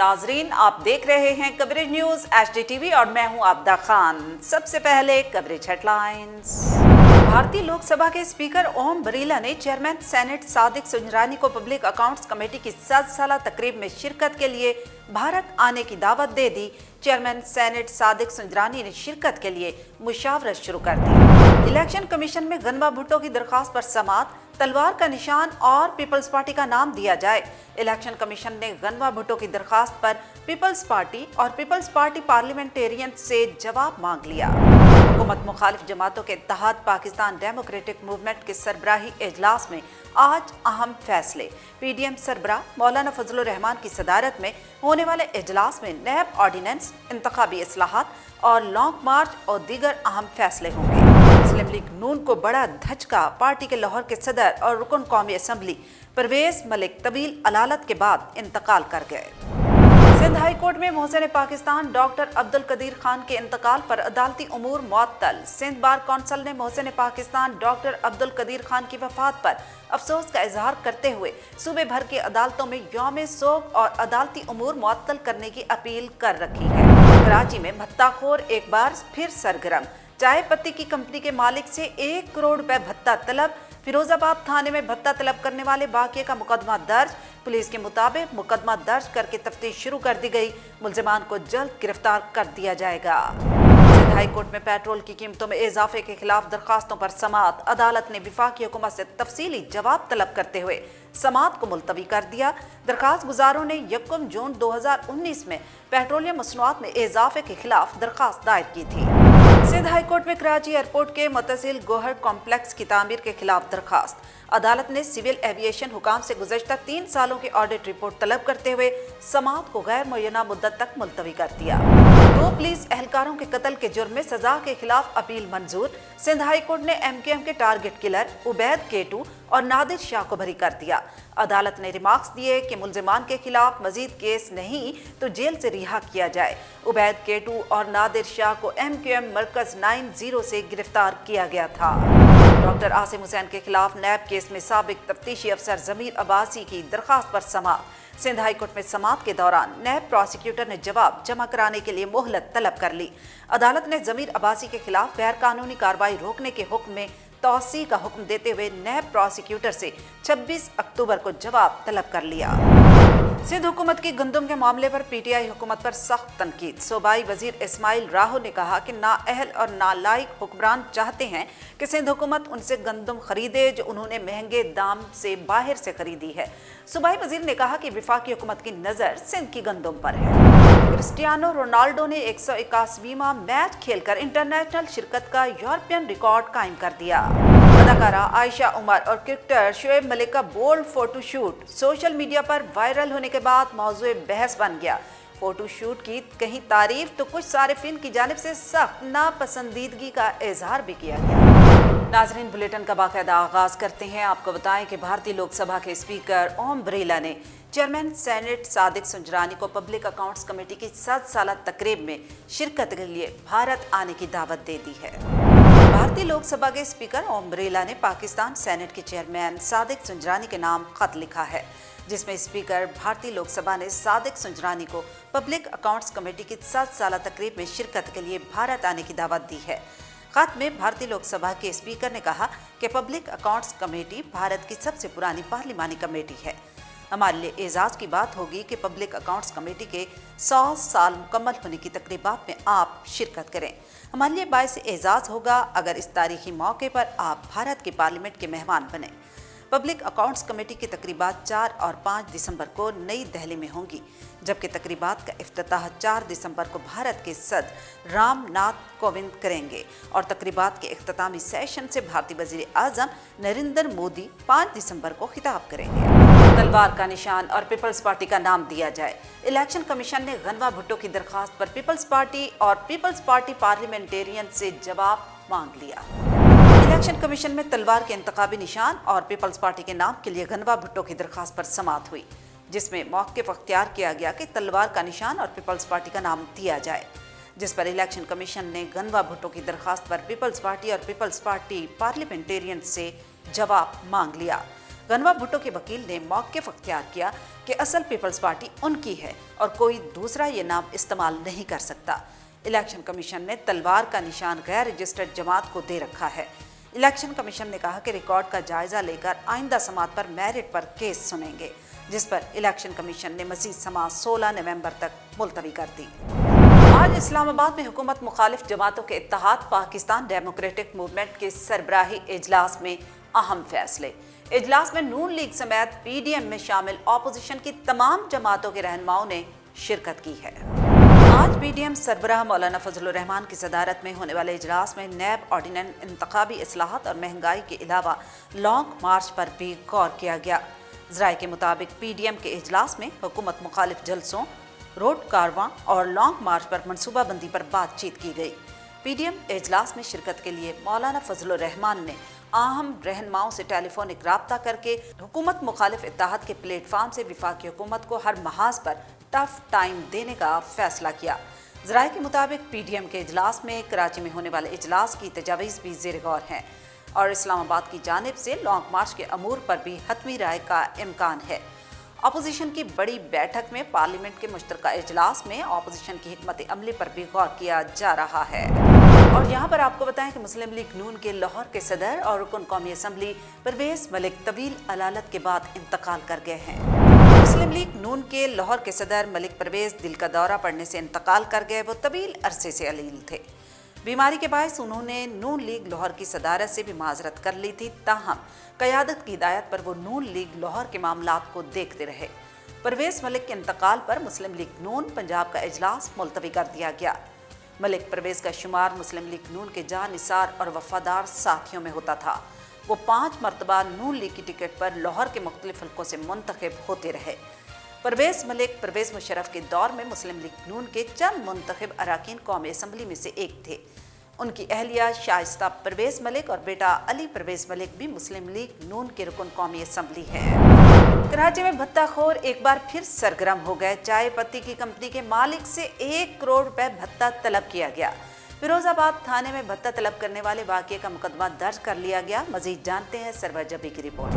नाजरीन, आप देख रहे हैं कवरेज न्यूज HDTV और मैं हूं आबदा खान। सबसे पहले कवरेज हेडलाइंस। भारतीय लोकसभा के स्पीकर ओम बिरला ने चेयरमैन सेनेट सादिक सुंजरानी को पब्लिक अकाउंट्स कमेटी की 7 साला तकरीब में शिरकत के लिए भारत आने की दावत दे दी। चेयरमैन सेनेट सादिक सुंजरानी ने शिरकत के लिए मुशावरत शुरू कर दी। इलेक्शन कमीशन में गनवा भुट्टो की दरखास्त पर समाअत, तलवार का निशान और पीपल्स पार्टी का नाम दिया जाए। इलेक्शन कमीशन ने गनवा भुट्टो की दरखास्त पर पीपल्स पार्टी और पीपल्स पार्टी पार्लियामेंटेरियन से जवाब मांग लिया। हुकूमत मुखालिफ जमातों के इत्तेहाद पाकिस्तान डेमोक्रेटिक मूवमेंट के सरबराही इजलास में आज अहम फैसले। PDM सरबराह मौलाना फजलुर रहमान की सदारत में होने वाले इजलास में नैब ऑर्डिनेंस, इंतखाबी इस्लाहात और लॉन्ग मार्च और दीगर अहम फैसले होंगे। मुस्लिम लीग नून को बड़ा धचका। पार्टी के लाहौर के सदर और रुकन कौमी असम्बली परवेज मलिक तवील अलालत के बाद इंतकाल कर गए। सिंध हाई कोर्ट में मोहसिन पाकिस्तान डॉक्टर अब्दुल कदीर खान के इंतकाल पर अदालती उमूर मुअत्तल। सिंध बार कौंसिल ने मोहसिन पाकिस्तान डॉक्टर अब्दुल कदीर खान की वफात पर अफसोस का इजहार करते हुए सूबे भर की अदालतों में यौम सोग और अदालती उमूर मुअत्तल करने की अपील कर रखी है। कराची में भत्ताखोर एक बार फिर सरगर्म। चाय पत्ती की कंपनी के मालिक से 1 करोड़ रुपए भत्ता तलब। फिरोजाबाद थाने में भत्ता तलब करने वाले बाकिए का मुकदमा दर्ज। पुलिस के मुताबिक मुकदमा दर्ज करके तफ्तीश शुरू कर दी गई। मुलजिमान को जल्द गिरफ्तार कर दिया जाएगा। सिंध हाई कोर्ट में पेट्रोल की कीमतों में इजाफे के खिलाफ दरखास्तों पर समाअत। अदालत ने वफाकी हुकूमत से तफसीली जवाब तलब करते हुए समाअत को मुलतवी कर दिया। दरखास्त गुजारों ने 1 जून 2019 में पेट्रोलियम मसनूआत में इजाफे के खिलाफ दरखास्त दायर की थी। सिंध हाई कोर्ट में कराची एयरपोर्ट के मुतसिल गोहर कॉम्प्लेक्स की तामीर के खिलाफ दरखास्त। अदालत ने सिविल एविएशन हुकाम से गुज़श्ता 3 सालों की ऑडिट रिपोर्ट तलब करते हुए समाअत को गैर मुय्यना मुद्दत तक मुलतवी कर दिया। 2 पुलिस एहलकारों के कत्ल के जुर्म में सजा के खिलाफ अपील मंजूर। सिंध हाई कोर्ट ने MKM के टारगेट किलर उबैद केटू और नादिर शाह को बरी कर दिया। अदालत ने रिमार्क्स दिए कि मुलजिमान के खिलाफ मजीद केस नहीं तो जेल से रिहा किया जाए। उबैद केटू और नादिर शाह को MKM मरकज 90 से गिरफ्तार किया गया था। डॉक्टर आसिम हुसैन के खिलाफ नैब केस में साबिक तफ्तीशी अफसर जमीर अब्बासी की दरखास्त पर समाअत। सिंध हाई कोर्ट में समाअत के दौरान नैब प्रोसिक्यूटर ने जवाब जमा कराने के लिए मोहलत तलब कर ली। अदालत ने जमीर अब्बासी के खिलाफ गैर कानूनी कार्रवाई रोकने के हुक्म में तौसी का हुक्म देते हुए नैब प्रोसिक्यूटर से 26 अक्टूबर को जवाब तलब कर लिया। सिंध हुकूमत की गंदम के मामले पर PTI हुकूमत पर सख्त तनकीद। सूबाई वजीर इस्माइल राहो ने कहा कि नाअहल और नालायक हुक्मरान चाहते हैं कि सिंध हुकूमत उनसे गंदम खरीदे जो उन्होंने महंगे दाम से बाहर से खरीदी है। सूबाई वजीर ने कहा कि वफाकी हुकूमत की नज़र सिंध की गंदम पर है। क्रिस्टियानो रोनाल्डो ने 181वां मैच खेलकर इंटरनेशनल शिरकत का यूरोपियन रिकॉर्ड कायम कर दिया। अदाकारा आयशा उमर और क्रिकेटर शोएब मलिक का बोल्ड फोटोशूट सोशल मीडिया पर वायरल होने के बाद मौजूए बहस बन गया। फोटोशूट की कहीं तारीफ तो कुछ सारिफिन की जानिब से सख्त नापसंदीदगी का इजहार भी किया गया। नाजरीन, बुलेटिन का बाकायदा आगाज करते हैं। आपको बताएं कि भारतीय लोकसभा के स्पीकर ओम बिरला ने चेयरमैन सेनेट सादिक सुंजरानी को पब्लिक अकाउंट्स कमेटी की 7 साला तकरीब में शिरकत के लिए भारत आने की दावत दे दी है। भारतीय लोकसभा के स्पीकर ओम बिरला ने पाकिस्तान सेनेट के चेयरमैन सादिक सुंजरानी के नाम खत लिखा है, जिसमें स्पीकर भारतीय लोकसभा ने सादिक सुंजरानी को पब्लिक अकाउंट्स कमेटी की 7 साला तकरीब में शिरकत के लिए भारत आने की दावत दी है। खत में भारतीय लोकसभा के स्पीकर ने कहा कि पब्लिक अकाउंट्स कमेटी भारत की सबसे पुरानी पार्लिमानी कमेटी है। हमारे लिए एजाज़ की बात होगी कि पब्लिक अकाउंट्स कमेटी के 100 साल मुकम्मल होने की तकरीबात में आप शिरकत करें। हमारे लिए बायस एजाज़ होगा अगर इस तारीखी मौके पर आप भारत के पार्लियामेंट के मेहमान बने। पब्लिक अकाउंट्स कमेटी की तकरीबात 4 और 5 दिसंबर को नई दिल्ली में होंगी, जबकि तकरीबात का इफ्तिताह 4 दिसंबर को भारत के सदर रामनाथ कोविंद करेंगे और तकरीबात के इख्तितामी सेशन से भारतीय वज़ीर आज़म नरेंद्र मोदी 5 दिसंबर को खिताब करेंगे। तलवार का निशान और पीपल्स पार्टी का नाम दिया जाए। इलेक्शन कमीशन ने गनवा भुट्टो की दरखास्त पर पीपल्स पार्टी और पीपल्स पार्टी पार्लियामेंटेरियन से जवाब मांग लिया। इलेक्शन कमीशन में तलवार के इंतखाबी निशान और पीपल्स पार्टी के नाम के लिए गनवा भुट्टो की दरखास्त पर समाअत हुई, जिसमें मौक़िफ़ अख्तियार किया गया कि तलवार का निशान और पीपल्स पार्टी का नाम दिया जाए, जिस पर इलेक्शन कमीशन ने गनवा भुट्टो की दरखास्त पर पीपल्स पार्टी और पीपल्स पार्टी पार्लियामेंटेरियन से जवाब मांग लिया। गनवा भुट्टो के वकील ने मौक़िफ़ अख्तियार किया कि असल पीपल्स पार्टी उनकी है और कोई दूसरा ये नाम इस्तेमाल नहीं कर सकता। इलेक्शन कमीशन ने तलवार का निशान गैर रजिस्टर्ड जमात को दे रखा है। इलेक्शन कमीशन ने कहा कि रिकॉर्ड का जायजा लेकर आइंदा समात पर मेरिट पर केस सुनेंगे, जिस पर इलेक्शन कमीशन ने मज़ीद समात 16 नवंबर तक मुलतवी कर दी। आज इस्लामाबाद में हुकूमत मुखालिफ जमातों के इत्तेहाद पाकिस्तान डेमोक्रेटिक मूवमेंट के सरबराही इजलास में अहम फैसले। इजलास में नून लीग समेत पीडीएम में शामिल अपोजिशन की तमाम जमातों के रहनुमाओं ने शिरकत की है। आज पीडीएम सरबराह मौलाना फजलुर रहमान की सदारत में होने वाले इजलास में नैब ऑर्डिनेंस, इंतखाबी इस्लाहात और महंगाई के अलावा लॉन्ग मार्च पर भी गौर किया गया। ज़राए के मुताबिक पीडीएम के इजलास में हुकूमत मुखालिफ जलसों, रोड कारवां और लॉन्ग मार्च पर मनसूबाबंदी पर बातचीत की गई। पीडीएम इजलास में शिरकत के लिए मौलाना फजलुर रहमान ने अहम रहनुमाओं से टेलीफोनिक राब्ता करके हुकूमत मुखालिफ इत्तेहाद के प्लेटफार्म से वफाकी हुकूमत को हर महाज पर टफ टाइम देने का फैसला किया। ज़राए के मुताबिक पीडीएम के इजलास में कराची में होने वाले इजलास की तजावीज़ भी ज़ेर गौर हैं और इस्लामाबाद की जानिब से लॉन्ग मार्च के अमूर पर भी हतमी राय का इम्कान है। अपोजिशन की बड़ी बैठक में पार्लियामेंट के मुश्तरका इजलास में अपोजिशन की हिकमत अमली पर भी गौर किया जा रहा है। और यहाँ पर आपको बताएं कि मुस्लिम लीग नून के लाहौर के सदर और रुकन कौमी असम्बली परवेज़ मलिक तवील अलालत के बाद इंतकाल कर गए हैं। मुस्लिम लीग नून के लाहौर के सदर मलिक परवेज़ दिल का दौरा पड़ने से इंतकाल कर गए। वो तवील अरसे से अलील थे। बीमारी के बायस उन्होंने नून लीग लाहौर की सदारत से भी माजरत कर ली थी, ताहम क़यादत की हिदायत पर वो नून लीग लाहौर के मामलात को देखते रहे। परवेज़ मलिक के इंतकाल पर मुस्लिम लीग नून पंजाब का इजलास मुलतवी कर दिया गया। मलिक परवेज़ का शुमार मुस्लिम लीग नून के जानिसार और वफादार साथियों में होता था। वो 5 मरतबा नून लीग की टिकट पर लाहौर के मुख्तलिफ हल्कों से मुंतखब होते रहे। परवेज़ मलिक परवेज़ मुशर्रफ के दौर में मुस्लिम लीग नून के चंद मुंतखब अराकीन कौमी असम्बली में से एक थे। उनकी अहलिया शाइस्ता परवेज़ मलिक और बेटा अली परवेज़ मलिक भी मुस्लिम लीग नून के रुकन कौमी असम्बली है। कराची में भत्ताखोर एक बार फिर सरगर्म हो गए। चाय पत्ती की कंपनी के मालिक से 1 करोड़ रुपए भत्ता तलब किया गया। फिरोजाबाद थाने में भत्ता तलब करने वाले वाक़े का मुकदमा दर्ज कर लिया गया। मजीद जानते हैं सरवर जबी की रिपोर्ट।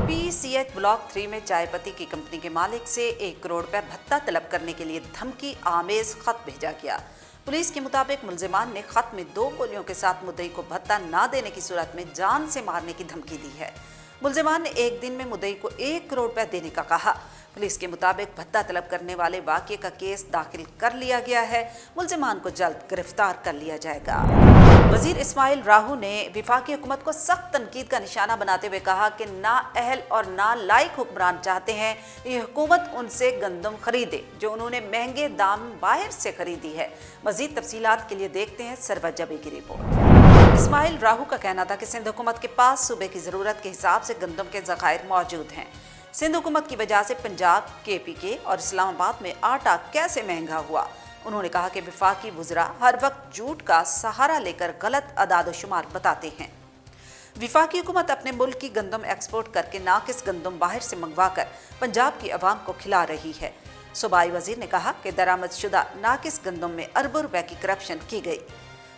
PCH ब्लॉक 3 में चाय पत्ती की कंपनी के मालिक से 1 करोड़ रुपए भत्ता तलब करने के लिए धमकी आमेज खत भेजा गया। पुलिस के मुताबिक मुलजिमान ने खत में 2 गोलियों के साथ मुद्दई को भत्ता ना देने की सूरत में जान से मारने की धमकी दी है। मुलजिमान ने एक दिन में मुद्दई को 1 करोड़ रुपए देने का कहा। पुलिस के मुताबिक भत्ता तलब करने वाले वाक़े का केस दाखिल कर लिया गया है। मुलजिमान को जल्द गिरफ्तार कर लिया जाएगा। वज़ीर इस्माइल राहू ने वफाकी हुकूमत को सख्त तनकीद का निशाना बनाते हुए कहा कि ना अहल और ना लायक हुक्मरान चाहते हैं ये हुकूमत उनसे गंदम खरीदे जो उन्होंने महंगे दाम बाहर से खरीदी है। मज़ीद तफसीलात के लिए देखते हैं सरवर जबी की रिपोर्ट। इस्माइल राहू का कहना था कि सिंध हुकूमत के पास सूबे की ज़रूरत के हिसाब से गंदम के ज़खायर मौजूद हैं। सिंध हुकूमत की वजह से पंजाब, KPK और इस्लामाबाद में आटा कैसे महंगा हुआ। उन्होंने कहा कि वफाकी वुज़रा हर वक्त झूठ का सहारा लेकर गलत अदाद-ओ-शुमार बताते हैं। वफाकी हुकूमत अपने मुल्क की गंदम एक्सपोर्ट करके नाकिस गंदम बाहर से मंगवा कर पंजाब की आवाम को खिला रही है। सूबाई वज़ीर ने कहा कि दरामदशुदा नाकिस गंदम में अरबों रुपए की करप्शन की गई।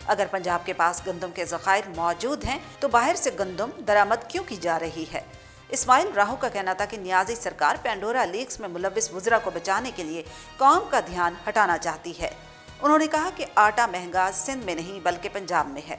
अगर पंजाब के पास गंदम के ज़खायर मौजूद हैं तो बाहर से गंदम दरामद क्यों की जा रही है। इस्माइल राहू का कहना था कि नियाज़ी सरकार पेंडोरा लीक्स में मुलविस वुज़रा को बचाने के लिए कौम का ध्यान हटाना चाहती है। उन्होंने कहा कि आटा महंगा सिंध में नहीं बल्कि पंजाब में है।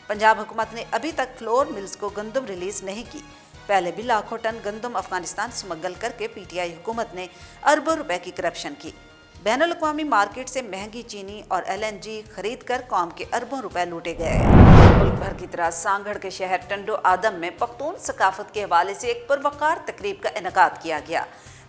पंजाब हुकूमत ने अभी तक फ्लोर मिल्स को गंदम रिलीज़ नहीं की। पहले भी लाखों टन गंदम अफगानिस्तान स्मगल करके PTI हुकूमत ने अरबों रुपए की करप्शन की। बैनुल अक़वामी मार्केट से महंगी चीनी और LNG खरीद कर कौम के अरबों रुपए लूटे गए। मुल्क भर की तरह सांगड़ के शहर टंडो आदम में पख्तून सकाफत के हवाले से एक पुरवकार तकरीब का इनेकाद किया गया।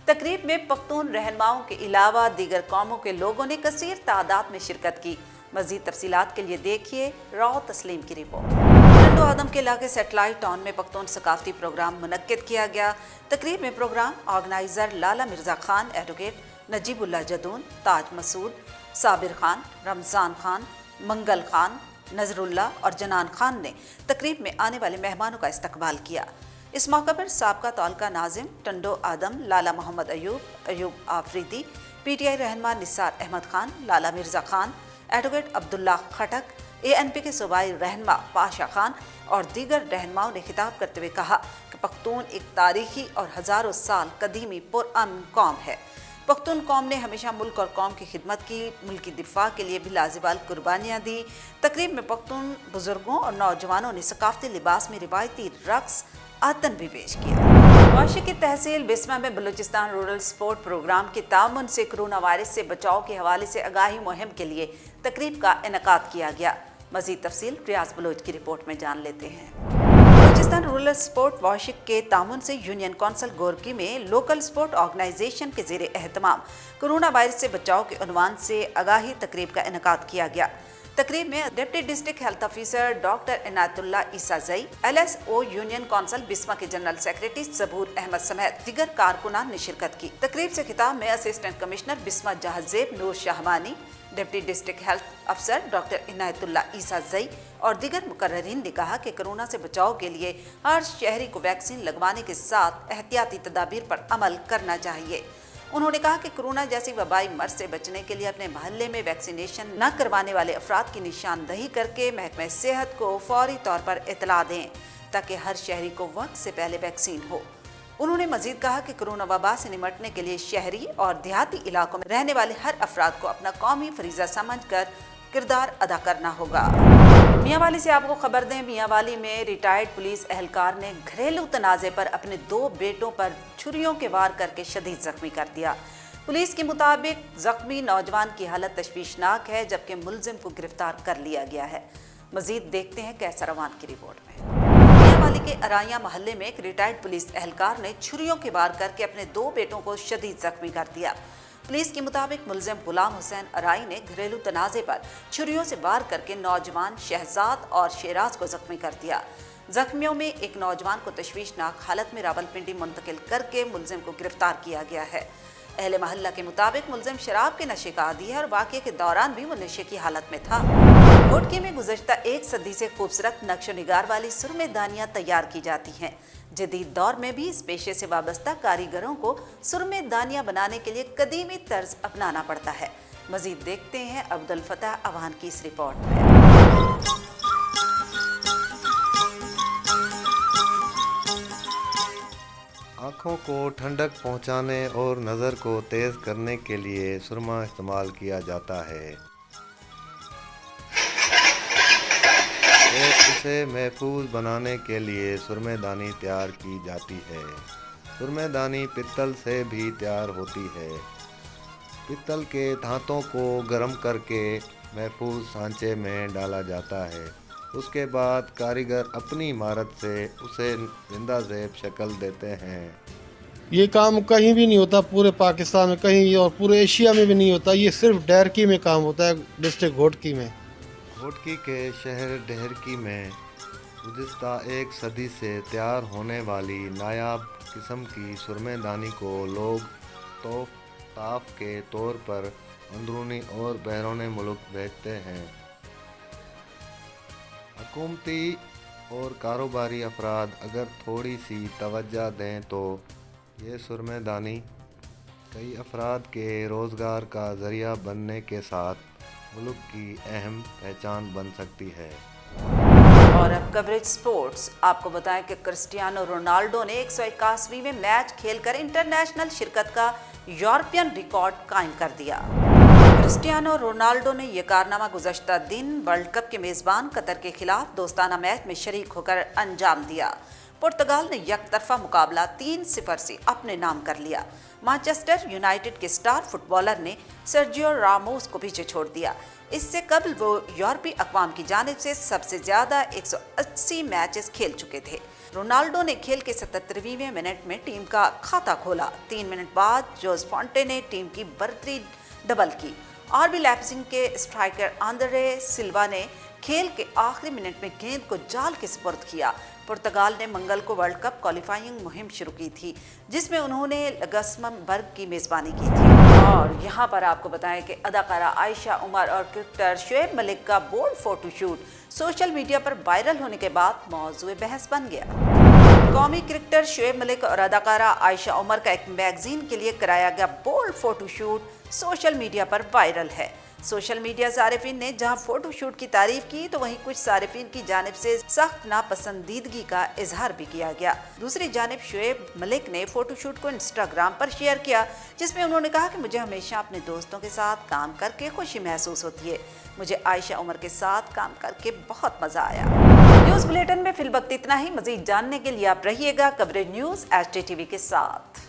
तकरीब में पख्तून रहनुमाओं के अलावा दीगर कौमों के लोगों ने कसीर तादाद में शिरकत की। मज़ीद तफसीलात के लिए देखिए राव तस्लीम की रिपोर्ट। टंडो आदम के इलाके सेटेलाइट टाउन में पख्तून सकाफती प्रोग्राम मुनक्किद किया गया। तकरीब में प्रोग्राम ऑर्गेनाइज़र लाला मिर्ज़ा खान, एडवोकेट नजीबुल्लाह जदून, ताज मसूद, साबिर खान, रमज़ान खान, मंगल खान, नजरुल्लाह और जनान खान ने तकरीब में आने वाले मेहमानों का इस्तकबाल किया। इस मौके पर साबका तौलका नाजिम टंडो आदम लाला मोहम्मद अयूब आफरीदी, PTI रहनुमा निसार अहमद खान, लाला मिर्ज़ा खान, एडवोकेट अब्दुल्ला खटक, ANP के सूबाई रहनुमा पाशा खान और दीगर रहनुमाओं ने खिताब करते हुए कहा कि पख्तून एक तारीखी और हजारों साल कदीमी पुरअमन कौम है। पख्तून कौम ने हमेशा मुल्क और कौम की खिदमत की, मुल्क की दिफा के लिए भी लाजिवाल कुर्बानियाँ दी। तकरीब में पख्तून बुजुर्गों और नौजवानों ने सकाफती लिबास में रिवायती रक्स आतन भी पेश किया। वाशी की तहसील बिस्मा में बलूचिस्तान रूरल स्पोर्ट प्रोग्राम के ताउन से कोरोना वायरस से बचाव के हवाले से आगाही मुहिम के लिए तकरीब का इनेकाद किया गया। मजीद तफसील रियाज बलोच की रिपोर्ट में जान लेते हैं। बलूचिस्तान रूरल स्पोर्ट वाशिक के ताउन से यूनियन कौंसिल गोरकी में लोकल स्पोर्ट ऑर्गेनाइजेशन के ज़ेरे एहतमाम कोरोना वायरस से बचाव के उन्वान से आगाही तकरीब का इनेकाद किया गया। तकरीब में deputy district health officer doctor Inayatullah Isa Zai, LSO union council Bisma के जनरल सेक्रेटरी सबूर अहमद समेत दीगर कारकुनान ने शिरकत की। तकरीब से खिताब में असिस्टेंट कमिश्नर बिस्मा जहाजेब नूर शाहमानी, डिप्टी डिस्ट्रिक्ट हेल्थ अफसर डॉक्टर इनायतुल्लाह ईसा जई और दीगर मुकर्ररीन ने कहा कि कोरोना से बचाव के लिए हर शहरी को वैक्सीन लगवाने के साथ एहतियाती तदाबीर पर अमल करना चाहिए। उन्होंने कहा कि कोरोना जैसी वबाई मर्ज से बचने के लिए अपने महल्ले में वैक्सीनेशन न करवाने वाले अफराद की निशानदही करके महकमे सेहत को फौरी तौर पर इतला दें ताकि हर शहरी को वक्त से पहले वैक्सीन हो। उन्होंने मजीद कहा कि कोरोना वबा से निमटने के लिए शहरी और देहाती इलाकों में रहने वाले हर अफराद को अपना कौमी फरीजा समझकर किरदार अदा करना होगा। मियांवाली से आपको खबर दें, मियांवाली में रिटायर्ड पुलिस एहलकार ने घरेलू तनाज़े पर अपने 2 बेटों पर छुरियों के वार करके शदीद जख्मी कर दिया। पुलिस के मुताबिक जख्मी नौजवान की हालत तशवीशनाक है, जबकि मुलजिम को गिरफ्तार कर लिया गया है। मजीद देखते हैं कैसर रवान की रिपोर्ट में। मियांवाली के अराइया मोहल्ले में एक रिटायर्ड पुलिस एहलकार ने छुरियों के वार करके अपने 2 बेटों को शदीद जख्मी कर दिया। पुलिस के मुताबिक मुलजिम गुलाम हुसैन अराई ने घरेलू तनाज़े पर छुरियों से वार करके नौजवान शहजाद और शेराज को जख्मी कर दिया। जख्मियों में एक नौजवान को तशवीशनाक हालत में रावलपिंडी मुंतकिल करके मुलजिम को गिरफ्तार किया गया है। अहले महल्ला के मुताबिक मुलजिम शराब के नशे का आदी है और वाक़ये के दौरान भी वो नशे की हालत में था। घोटकी में गुज़श्ता 1 सदी से खूबसूरत नक्शो निगार वाली सुरमेदानियाँ तैयार की जाती हैं। जदीद दौर में भी इस पेशे से वाबस्ता कारीगरों को सुरमेदानियाँ बनाने के लिए कदीमी तर्ज अपनाना पड़ता है। मजीद देखते हैं अब्दुल फताह अवान की इस रिपोर्ट में। आँखों को ठंडक पहुँचाने और नज़र को तेज़ करने के लिए सुरमा इस्तेमाल किया जाता है। इसे महफूज बनाने के लिए सुरमेदानी तैयार की जाती है। सुरमेदानी पित्तल से भी तैयार होती है। पित्तल के धातों को गर्म करके महफूज सांचे में डाला जाता है। उसके बाद कारीगर अपनी महारत से उसे जिंदा ज़ेब शक्ल देते हैं। ये काम कहीं भी नहीं होता, पूरे पाकिस्तान में कहीं और पूरे एशिया में भी नहीं होता। ये सिर्फ डेहरकी में काम होता है, डिस्ट्रिक्ट घोटकी में। घोटकी के शहर डेहरकी में गुज़िश्ता 1 सदी से तैयार होने वाली नायाब किस्म की सुरमेदानी को लोग ताफ के तौर पर अंदरूनी और बैरून मुल्क भेजते हैं। हुकूमती और कारोबारी अफराद अगर थोड़ी सी तवज्जो दें तो ये सुरमेदानी कई अफराद के रोज़गार का ज़रिया बनने के साथ मुल्क की अहम पहचान बन सकती है। और अब कवरेज स्पोर्ट्स। आपको बताएं कि क्रिस्टियानो रोनाल्डो ने 181वीं में मैच खेलकर इंटरनेशनल शिरकत का यूरोपियन रिकॉर्ड कायम कर दिया। क्रिस्टियानो रोनाल्डो ने यह कारनामा गुज़श्ता दिन वर्ल्ड कप के मेज़बान कतर के खिलाफ दोस्ताना मैच में शरीक होकर अंजाम दिया। पुर्तगाल ने यकतरफा मुकाबला 3-0 से अपने नाम कर लिया। मैनचेस्टर यूनाइटेड के स्टार फुटबॉलर ने सर्जियो रामोस को पीछे छोड़ दिया। इससे कबल वो यूरोपीय अक़वाम की जानिब से सबसे ज़्यादा 180 मैचेस खेल चुके थे। रोनाल्डो ने खेल के 77वें मिनट में टीम का खाता खोला। 3 मिनट बाद जोस फोंटे ने टीम की बढ़तरी डबल की। आरबी लाइप्ज़िग के स्ट्राइकर आंद्रे सिल्वा ने खेल के आखिरी मिनट में गेंद को जाल के सुपुर्द किया। पुर्तगाल ने मंगल को वर्ल्ड कप क्वालिफाइंग मुहिम शुरू की थी, जिसमें उन्होंने लग्समबर्ग की मेज़बानी की थी। और यहाँ पर आपको बताएं कि अदाकारा आयशा उमर और क्रिकेटर शुएब मलिक का बोल्ड फोटोशूट सोशल मीडिया पर वायरल होने के बाद मौजूए बहस बन गया। कौमी क्रिकेटर शुएब मलिक और अदाकारा आयशा उमर का एक मैगजीन के लिए कराया गया बोल्ड फोटोशूट सोशल मीडिया पर वायरल है। सोशल मीडिया सारिफिन ने जहां फोटो शूट की तारीफ की तो वहीं कुछ सारिफिन की जानिब से सख्त नापसंदीदगी का इजहार भी किया गया। दूसरी जानिब शुएब मलिक ने फोटो शूट को इंस्टाग्राम पर शेयर किया, जिसमें उन्होंने कहा कि मुझे हमेशा अपने दोस्तों के साथ काम करके खुशी महसूस होती है। मुझे आयशा उमर के साथ काम करके बहुत मजा आया। न्यूज बुलेटिन में फिल वक्त इतना ही। मजीद जानने के लिए आप रहिएगा कवरेज न्यूज HDTV के साथ।